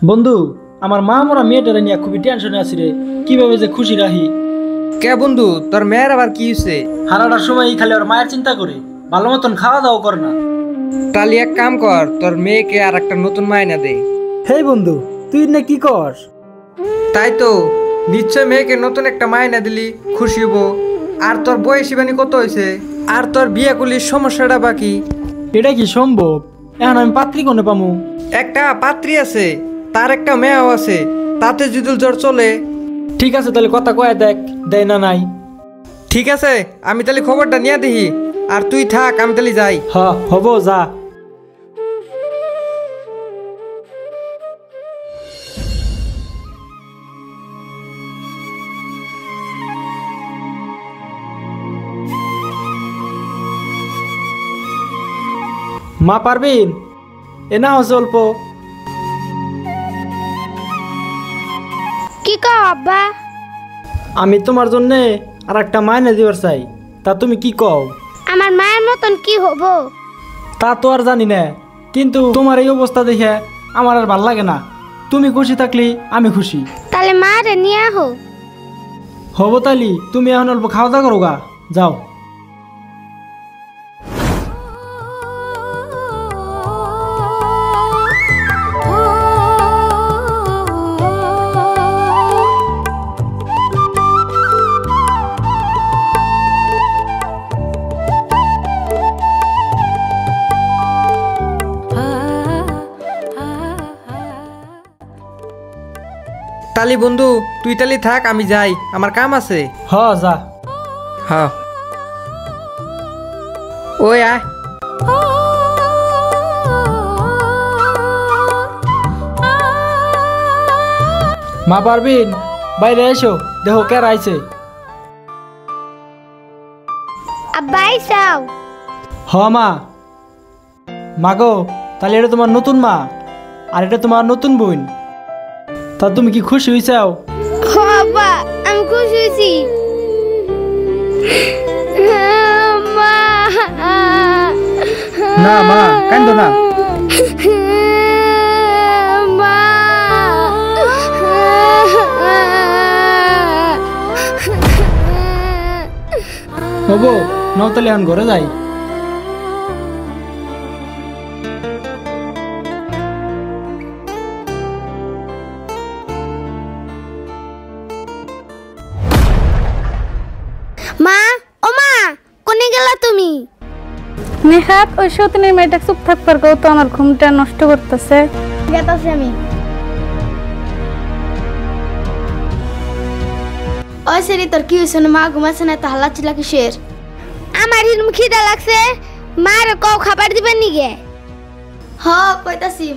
বন্ধু, আমার মা মরা মেয়েটারে নিয়ে খুবই টেনশনে আছি রে। কিভাবে যে খুশি রাখি। কে বন্ধু, তোর মেয়ের আবার কি হয়েছে? হারাটার সময় খালি ওর মায়ের চিন্তা করে, ভালো মতন খাওয়া দাওয়া করে না। তাহলে এক কাম কর, তোর মেয়েকে আর একটা নতুন মায়না দে। হেই বন্ধু, তুই না কি কর? তাই তো, নিশ্চয় মেয়েকে নতুন একটা মায়না দিলি খুশি হবো। আর তোর বয়স বানি কত হয়েছে? আর তোর বিয়ে করলি সমস্যাটা বাকি। এটা কি সম্ভব? এখন আমি পাত্রী কোনে পামু? একটা পাত্রী আছে, তার একটা মেয়েও আছে, তাতে যদি জ্বর চলে। ঠিক আছে, তাহলে কথা কয়ে দেখ, দেয় না নাই। ঠিক আছে, আমি তাহলে খবরটা নিয়ে দেখি। আর তুই থাক, আমি তাহলে যাই। হব, যা। মা পারবিন, এ না হচ্ছে অল্প। কি কও আব্বা? আমি তোমার জন্য আর একটা মায়না দিবার চাই, তা তুমি কি কও? আমার মায়ের মতন কি হব? তা তো আর জানি না, কিন্তু তোমার এই অবস্থা দেখে আমার আর ভাল লাগে না। তুমি খুশি থাকলে আমি খুশি। তাহলে মারে নিয়ে আহো। হব তাইলি, তুমি এখন অল্প খাওয়া দাওয়া করো গা, যাও। তালি বন্ধু, তুই তালি থাক, আমি যাই, আমার কাম আছে। যা। হ্যাঁ, ওই আয়। মা পারবিন, বাইরে এসো, দেখো কে আইছে। আব্বা আইসাও। মা। মাগো, তাহলে এটা তোমার নতুন মা, আর এটা তোমার নতুন বোন। তা তুমি কি খুশি হইছাও? আব্বা, আমি খুশি হয়েছি। না মা, কান্দো না। হবো, নাও তাহলে এখন ঘরে যাই। মা, ও মা, কোনে গেলা তুমি? নেহাত, ওই সতীনের মেয়েটা চুপ থাকবার কেউ তো আমার ঘুমটা নষ্ট করতেছে। গেতাছি আমি। ওই সেরি, তোর কি হয়েছে? মা ঘুমাচ্ছে না, তো হাল্লা চিল্লা কিসের? আমার হিরম খিদা লাগছে, মার কও খাবার দিবেন নিগে। কইতাছি।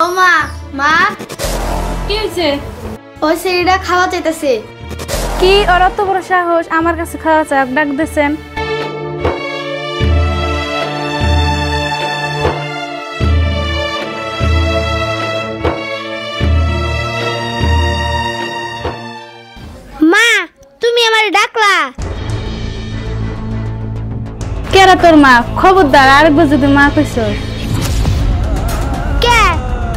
ও মা, মা, কি হয়েছে? ওই সেরিটা খাওয়া চাইতেছে। কি ওর অত বড় সাহস আমার কাছে খাওয়া চাই? ডাক দিয়েছেন। মা, তুমি আমার ডাকলা? কেরা তোর মা? খবরদার আরেকবার যদি মা কইছ। কে?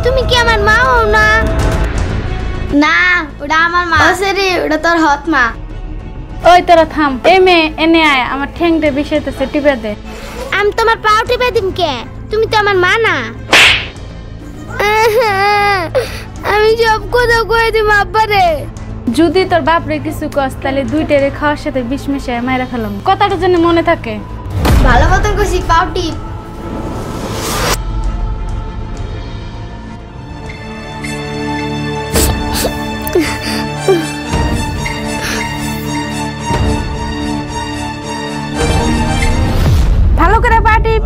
তুমি কি আমার মা হও না? না, ওটা আমার মা। সেরি, ওটা তোর হত মা। ওই তোরা থাম। এই মেয়ে, এনে আয়, আমার ঠ্যাংটা বিষাইতেছে, টিপে দে। আমি তোমার পাও টিপে দিম কে? তুমি তো আমার মা না। আমি সব কথা কয়ে দিম আব্বারে। যদি তোর বাপরে কিছু কস, তাহলে দুইটারে খাওয়ার সাথে বিষ মিশায় মাইরা খেলাম। কথাটা যেন মনে থাকে। ভালো মতন কইছি, পাও টিপ। ভালো করে পা টিপ।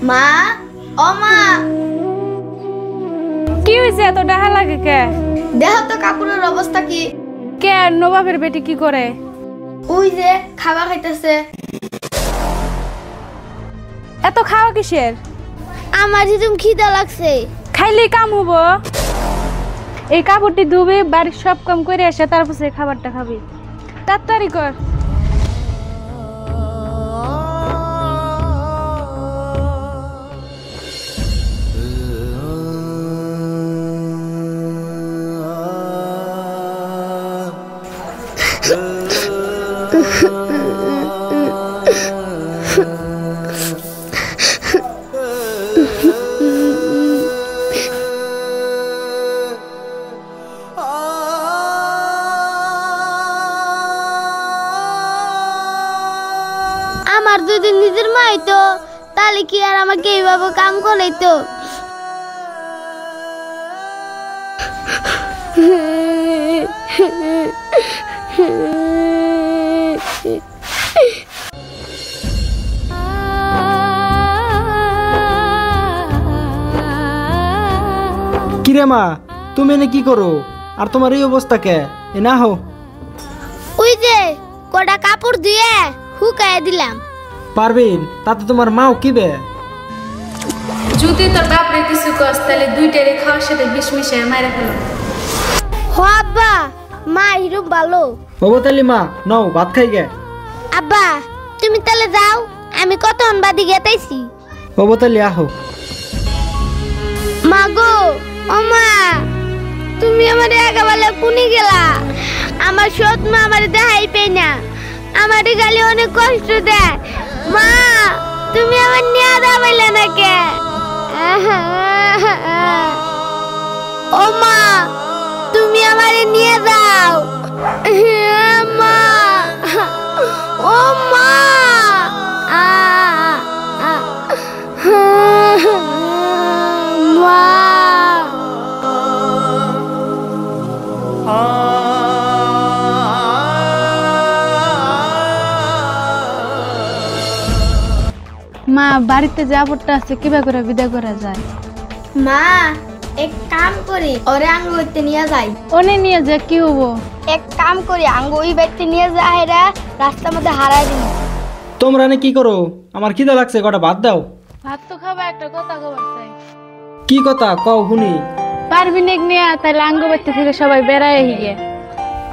মা, ও মা, কি হয়েছে? এত ডাহা লাগে কে? দেখো তো কাপড়ের অবস্থা কি। কে নবাবের বেটি কি করে? ওই যে খাবার খাইতেছে। এত খাওয়া কিসের? আমার হিরুম খিদা লাগছে। খাইলেই কাম হবো। এই কাপড়টি ধুবি, বাড়ির সব কাম করে এসে তারপর সে খাবারটা খাবি। তাড়াতাড়ি কর। আমার যদি নিজের মা হইতো তাহলে কি আর আমাকে এইভাবে কাম করাইতো? কিরে মা, তুমি এনে কি করো? আর তোমার এই অবস্থা কে? এ না হো। ওই যে কটা কাপড় ধুয়ে শুকায় দিলাম। পারবিন, তাতে তোমার মাও কি বে? যদি তোর বাপরে কিছু কস তাহলে দুইটারে খাওয়ার সাথে বিষ মিশিয়ে মাইরা ফেলো। হ আব্বা, মা হিরুম ভালো। অবতালি মা, নাও ভাত খাই গে। আব্বা তুমি তাহলে যাও, আমি কতক্ষণ বাদি গেতাইছি। অবতালি আহো। মা গো, ও মা, তুমি আমার একেবারে কুনি গেলা। আমার সৎ মা আমার দেখাই পাই না, আমার গালি অনেক কষ্ট দেয়। মা তুমি আমার নিয়ে দাবাইলে না কে? ও মা তুমি আমারে নিয়ে যাও। মা, ও মা, মা। মা বাড়িতে যে আপদটা আছে কিভাবে করে বিদায় করা যায়? মা এক কাম করি, ওরে আঙ্গ হইতে নিয়ে যাই। ওনে নিয়ে যে কি হবো? এক কাম করি, আঙ্গ ওই বাড়িতে নিয়ে যাই, রাস্তার মধ্যে হারাই দিন। তোমরা নে কি করো? আমার খিদা লাগছে, কটা ভাত দাও। ভাত তো খাবা, একটা কথা কবার চাই। কি কথা কও শুনি? পারবি নেক নিয়ে তাহলে আঙ্গ বাড়িতে থেকে সবাই বেড়ায় হিগে।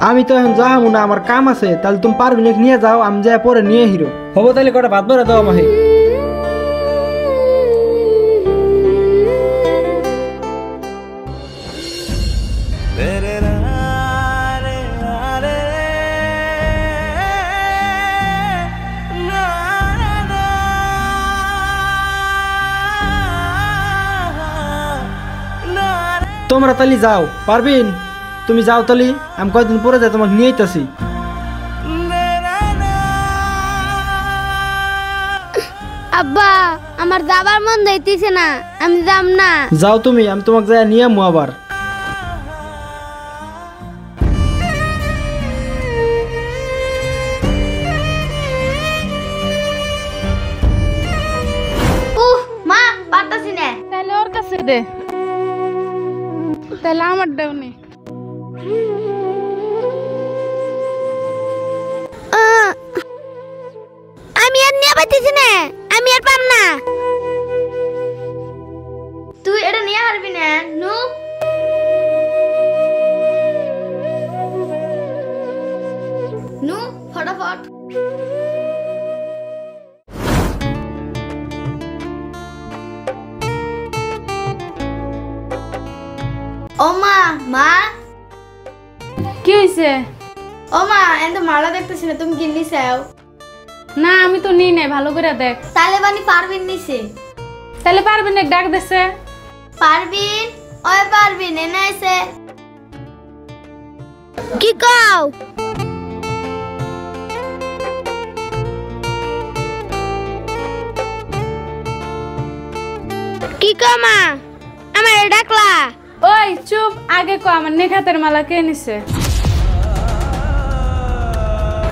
আমি তো এখন যাহামু না, আমার কাম আছে। তাহলে তুমি পারবি না, নিয়ে যাও, আমি যাই পরে নিয়ে হিরো হবো। তাহলে কটা ভাত ভরা দাও আমাকে। তোমরা তালি যাও, পারবিন তুমি যাও তালি, আমি কয়েকদিন পরে যাই, তোমাকে নিয়ে আইতাছি। আব্বা আমার যাবার মন যাইতেছে না, আমি যাম না। যাও তুমি, আমি তোমাকে যাই নিয়ে আমু আবার। মা পারতাছি না। তাহলে ওর কাছে দে, তাহলে আমার দেও নে। আমি আর নিয়ে পাইতেছি না, আমি আর পাম না। তুই এটা নিয়ে হারবি না নু। নু ফটাফট। ও মা, মা কি হইছে? ও মা এত মালা দেখতেছি না, তুমি কিনলি চাও? না আমি তো নিই নাই, ভালো করে দেখ। তালেবানি পারবিন নিছে। তাহলে পারবি না, ডাক দেছে। পারবিন, ওই পারবিন এনে আইছে। কি কও? কি কও মা, আমার ডাকলা? ওই চুপ, আগে কো আমার নেখাতের মালা কে নিছে?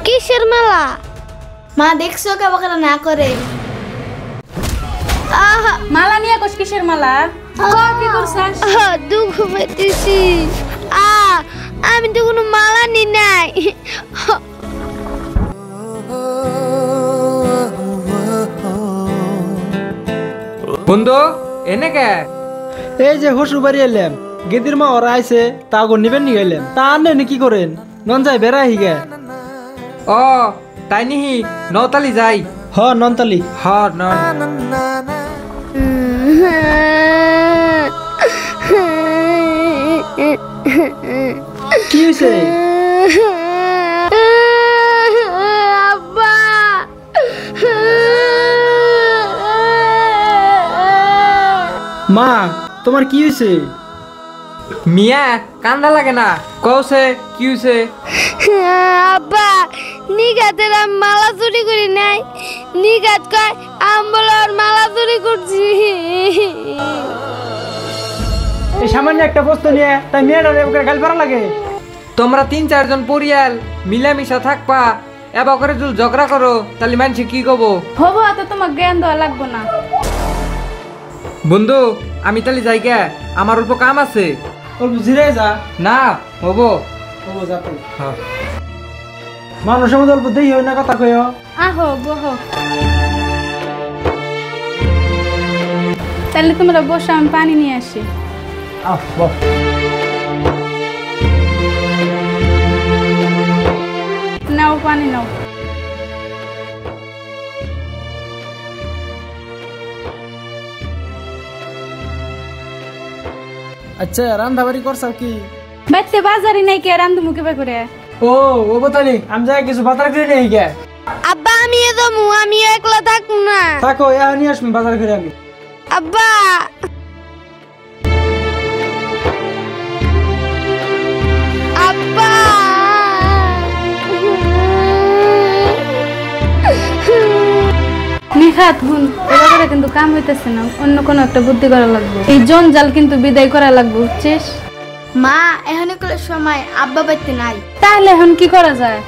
কিসের মালা? মা দেখছো কে বকরা না করে। মালা নিয়ে কোস কিসের মালা? কি করছস? দুঃখ পেতেছি। আমি তো কোনো মালা নি নাই। বন্ধু এনে কে? এই যে শ্বশুর বাড়ি এলাম, গেদির মা ওরা আইছে, তা গো নিবেন নি গেলাম। তা আনে কি করেন? নন যাই বেড়া হিগে। ও তাই নিহি নতালি যাই। হ ননতালি। হ নন। কি হয়েছে? আব্বা মা তোমার কি হয়েছে? মিয়া কান্দা লাগে না, কৌছে কি হয়েছে? আব্বা নিগাতের আমি মালা চুরি করি নাই, নিগাত কয় আম্বলার মালা চুরি করছি। এই সামান্য একটা বস্তু নিয়ে তাই মেয়েটা গাল পারা লাগে? তোমরা 3-4 পরিয়াল মিলামিশা থাকবা, এবার করে যদি ঝগড়া করো তাহলে মানুষ কি কব? হবো তো তোমার জ্ঞান দেওয়া লাগবো না। বন্ধু আমি তাহলে যাই কে, আমার অল্প কাম আছে। অল্প জিরে যা। না হবো। ও যা তুই। হ্যাঁ। মানুষের মধ্যে অল্প দেই হয় না কথা কইও। আহো বহো, তাহলে তোমরা বসো, আমি পানি নিয়ে আসি। আহ বস। নাও পানি নাও। আচ্ছা রান্না বাড়ি করছাও কি? বাইতে বাজারি নাই কে রান্ধু মুখে বে করে। ও ও বতালি আমি যাই কিছু বাজার করে নিয়ে গে। আব্বা আমি যাবো, আমি একলা থাকবো না। থাকো এ নিয়ে আসবি বাজার করে আমি। আব্বা আব্বা নিখাত হুন, এবারে কিন্তু কাম হইতেছে না, অন্য কোনো একটা বুদ্ধি করা লাগবে। এই জঞ্জাল কিন্তু বিদায় করা লাগবে, বুঝছিস? মা এখন সময় আব্বা বাড়িতে নাই, তাহলে এখন কি করা যায়?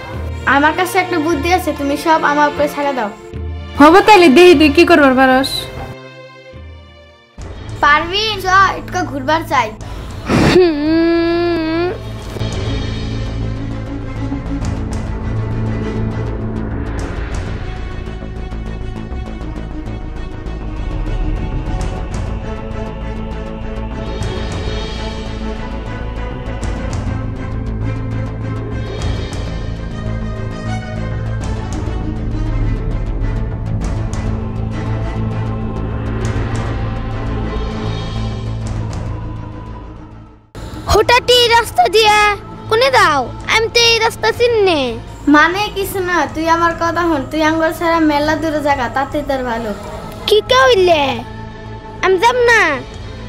আমার কাছে একটা বুদ্ধি আছে, তুমি সব আমার উপরে ছেড়ে দাও। হবো তাইলে দেখি তুই কি করবার পারস। পারবি চ একটু ঘুরবার চাই। হঠাৎ এই রাস্তা দিয়া কোনে দাও? আমি তো এই রাস্তা চিনি। মানে কিছু না, তুই আমার কথা হন, তুই আঙ্গুল ছাড়া মেলা দূরে জায়গা, তাতে তোর ভালো। কি কইলে? আমি যাব না,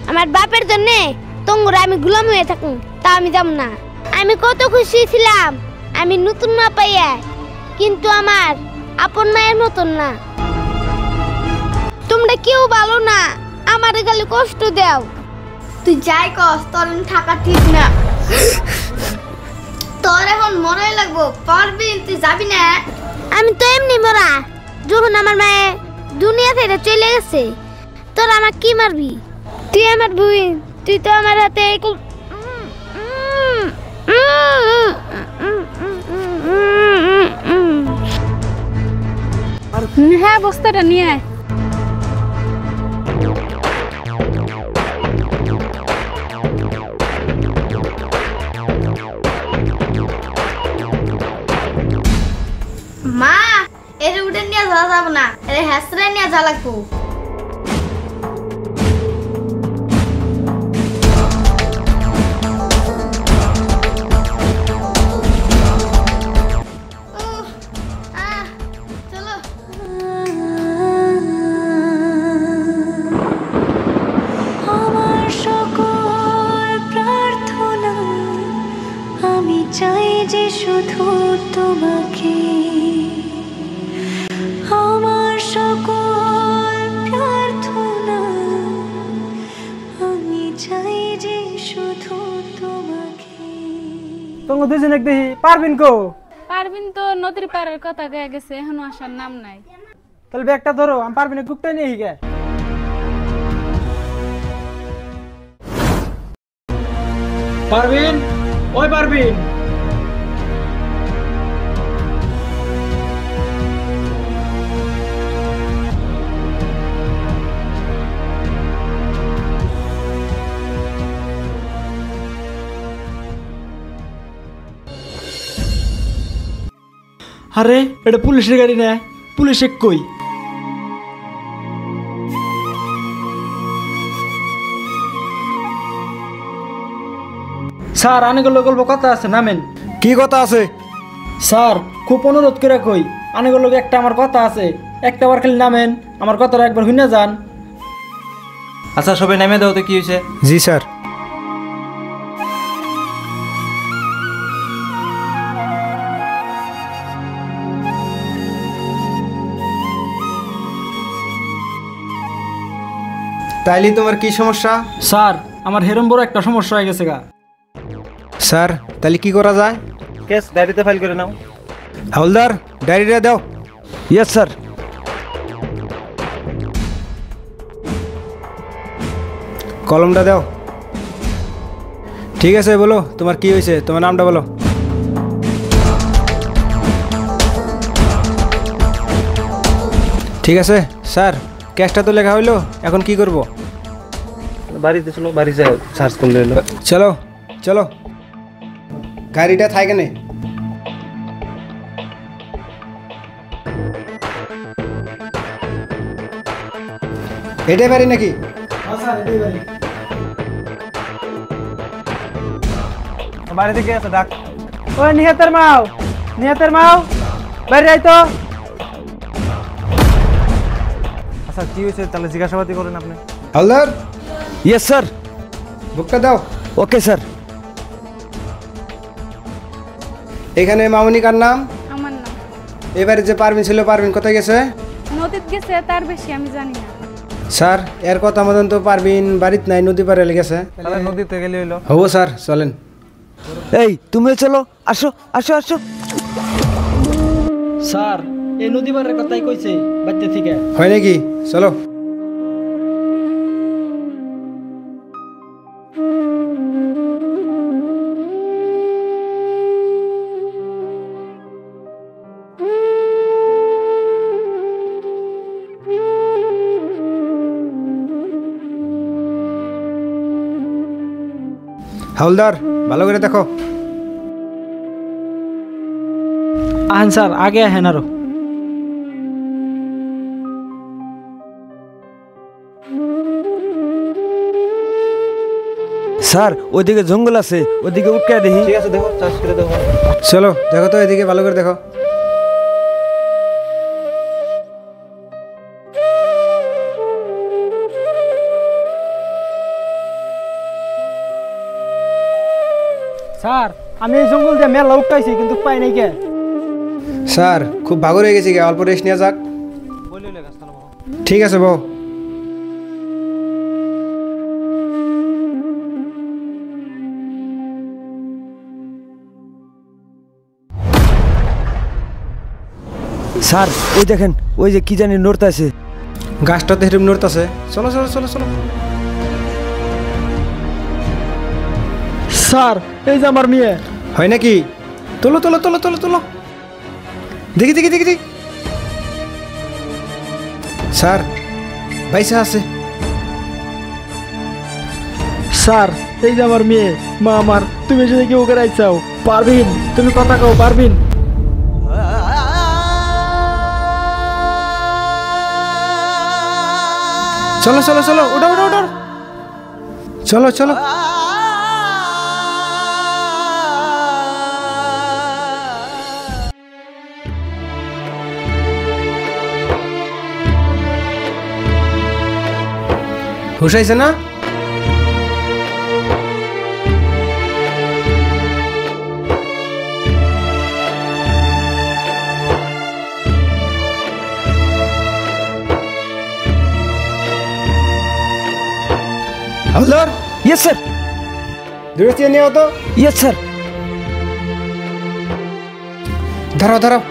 আমার বাপের জন্য তোমরা আমি গোলাম হয়ে থাকুন, তা আমি যাব না। আমি কত খুশি ছিলাম আমি নতুন মা পাইয়া, কিন্তু আমার আপন মায়ের মতন না। তোমরা কেউ ভালো না, আমার গালে কষ্ট দাও। তুই যাই কস, তোর থাকা ঠিক না। তোর এখন মনে লাগবো, পারবি তুই যাবি না? আমি তো এমনি মরা, যখন আমার মায়ে দুনিয়া থেকে চলে গেছে, তোর আমার কি মারবি? তুই আমার বোন, তুই তো আমার হাতে হ্যাঁ বস্তাটা নিয়ে আয়। মা এর উঠে নিয়ে যাওয়া যাবে না, এর হেসরে নিয়ে যা লাগবো। চলো আমার সকল প্রার্থনা আমি চাই যে শুধু তোমাকে। আমার সকল প্রার্থনা আমি চাই যে শুধু তোমাকে। তোমাকে দুজনে দেখি পারবিন কো? পারবিন তো নদীর পাড়ের কথা গয়ে গেছে, এখনো আসার নাম নাই। তাহলে ব্যাগটা ধরো, আমি পারবিন গুপটা নিয়ে গে। পারবিন, ওই পারবিন। আরে এটা পুলিশের গাড়ি না, পুলিশে কই? স্যার অনেকগুলো গল্প কথা আছে, নামেন। কি কথা আছে? স্যার খুব অনুরোধ করে কই, অনেকগুলো একটা আমার কথা আছে, একটা বার খালি নামেন, আমার কথাটা একবার শুনে যান। আচ্ছা সবাই নামে দাও তো, কি হয়েছে? জি স্যার। তাইলে তোমার কি সমস্যা? স্যার আমার হেরম বড় একটা সমস্যা হয়ে গেছে গা। স্যার তাহলে কি করা যায়? কেস ডায়েরিতে ফাইল করে নাও। হাওলদার ডায়েরিটা দাও। Yes sir. কলমটা দাও। ঠিক আছে, বলো তোমার কি হয়েছে, তোমার নামটা বলো। ঠিক আছে স্যার, ক্যাশটা তো লেখা হইলো, এখন কি করব? বাড়িতে চলো, বাড়ি যাও, সার্চ করলে এলো। চলো চলো। গাড়িটা থাকে না। এটাই বাড়ি নাকি? বাড়ি থেকে আছে ডাক। ওই নিহতের মাও, নিহতের মাও বাইরে আই তো। আচ্ছা কি হয়েছে তাহলে জিজ্ঞাসাবাদি করেন আপনি। হাওলদার। Yes sir. বুকটা দাও। Okay sir. এখানে মামনি কার নাম? আমার নাম। এবারে যে পারভিন ছিল, পারভিন কোথায় গেছে? নদীত গেছে, তার বেশি আমি জানি না। স্যার এর কথা মতন তো পারভিন বাড়িতে নাই, নদী পারে গেছে। তাহলে নদীতে গেলে হইলো। হবো স্যার, চলেন। এই তুমিও চলো, আসো আসো আসো। স্যার এই নদী পারের কথাই কইছে বাচ্চা থেকে। হয় নাকি? চলো। হাওলদার ভালো করে দেখো। আহেন স্যার, আগে আহেন আরো। স্যার ওইদিকে জঙ্গল আছে, ওইদিকে উঠকে দেখি। ঠিক আছে দেখো, সার্চ করে দেখো। চলো দেখো তো, এদিকে ভালো করে দেখো। স্যার আমি এই জঙ্গল দিয়ে মেলা উঠকাইছি কিন্তু পাই নাই কে। স্যার খুব ভাগর হয়ে গেছি, অল্প রেস্ট নেওয়া যাক। ঠিক আছে বউ। স্যার ওই দেখেন, ওই যে কি জানি নড়তে আছে। গাছটাতে হেরম নড়তাছে। চলো চলো চলো চলো। স্যার এই যে আমার মেয়ে। হয় নাকি? তোলো তোলো তোলো তোলো তোলো। দেখি দেখি দেখি দেখি। স্যার পয়সা আছে। স্যার এই যে আমার মেয়ে, মা আমার, তুমি যদি কেউ করে চাও। পারবিন, তুমি কথা কও পারবিন। চলো চলো চলো, ওটা ওটা ওটা। চলো চলো। হুশ আইছে না? হাওলদার। Yes sir. দূরে চেয়ে নিয়ে তো। Yes sir. দাঁড়াও দাঁড়াও,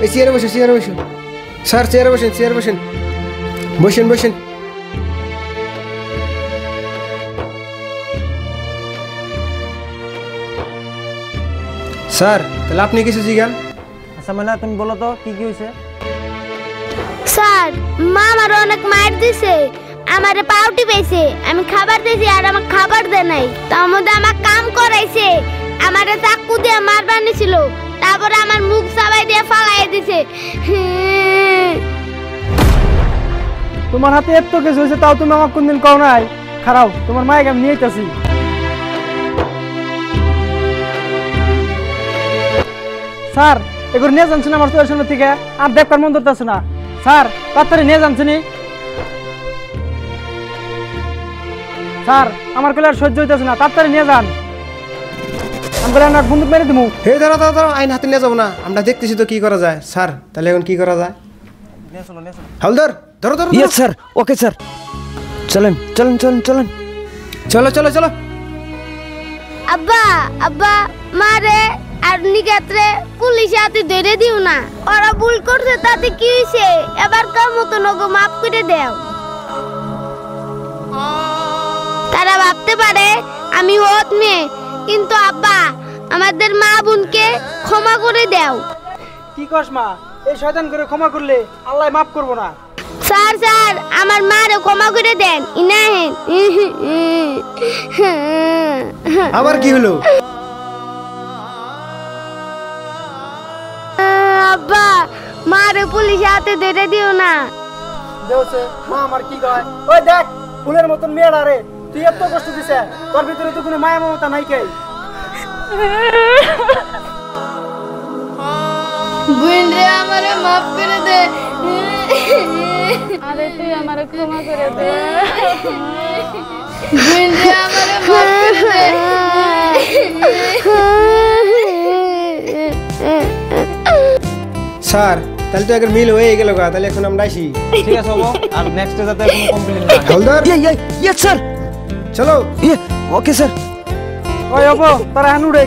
এই চেয়ারে বসে, চেয়ারে বসুন। স্যার চেয়ারে বসেন, চেয়ারে বসেন, বসেন বসেন। স্যার তাহলে আপনি কিছু জিজ্ঞান। আচ্ছা মানে তুমি বলো তো কি কি হয়েছে। স্যার মা আমার অনেক মার দিছে, আমারে পাউটি পেয়েছে, আমি খাবার দিয়েছি আর আমার খাবার দেয় নাই। তার মধ্যে আমার কাম করাইছে, আমারে চাকু দিয়ে মারবার নিছিল, তারপরে আমার মুখ চাবাই দিয়ে ফালাই দিছে। তোমার হাতে এত কিছু হয়েছে তাও তুমি আমাকে কোনদিন কও নাই। খারাও তোমার মায়ের আমি নিয়ে আইতাছি। স্যার এগুলো নিয়ে জানছেন আমার চোখের সামনে থেকে, আর দেখবার মন ধরতেছে না। স্যার তাড়াতাড়ি নিয়ে জানছেনি। স্যার আমার কোলে আর সহ্য হইতেছে না, তাড়াতাড়ি নিয়ে যান। আমি বলে না বন্দুক মেরে দিমু। হে দাঁড়াও দাঁড়াও দাঁড়াও, আইন হাতে নিয়ে যাবো না, আমরা দেখতেছি তো কি করা যায়। স্যার তাহলে এখন কি করা যায়? হালদার ধরো ধরো ইয়েস স্যার, ওকে স্যার, চলেন চলেন চলেন চলেন। চলো চলো চলো। আব্বা আব্বা মারে আর নিকাত্রে পুলিশ হাতে ধরে দিও না। ওরা ভুল করছে তাতে কি হয়েছে? এবার কার মতো নগো মাফ করে দাও। তারা ভাবতে পারে আমি ওত মেয়ে, কিন্তু আব্বা আমাদের মা বোনকে ক্ষমা করে দাও। কি কস মা? এই শয়তান করে ক্ষমা করলে আল্লাহ মাফ করবো না। স্যার স্যার আমার মারে ক্ষমা করে দেন। ইনাহেন আবার কি হলো? আব্বা মারে পুলিশ হাতে ধরে দিও না। দেওছে মা আমার কি কয়? ওই দেখ ফুলের মতন মেয়েরা রে, তুই এত কষ্ট দিছে, তোর ভিতরে তো কোনো মায়া মমতা নাই কে? বোন রে আমারে মাফ করে দে। আরে তুই আমারে ক্ষমা করে দে। বোন রে আমারে মাফ করে দে। স্যার তাহলে তো একবার মিল হয়ে গেল গা, তাহলে এখন আমরা আসি। ঠিক আছে হবো, আর নেক্সটে যাতে কোনো কমপ্লেন না হয়। হালদার ইয়েস স্যার, চলো। Okay sir. ওই হবো তারা হানুড়ে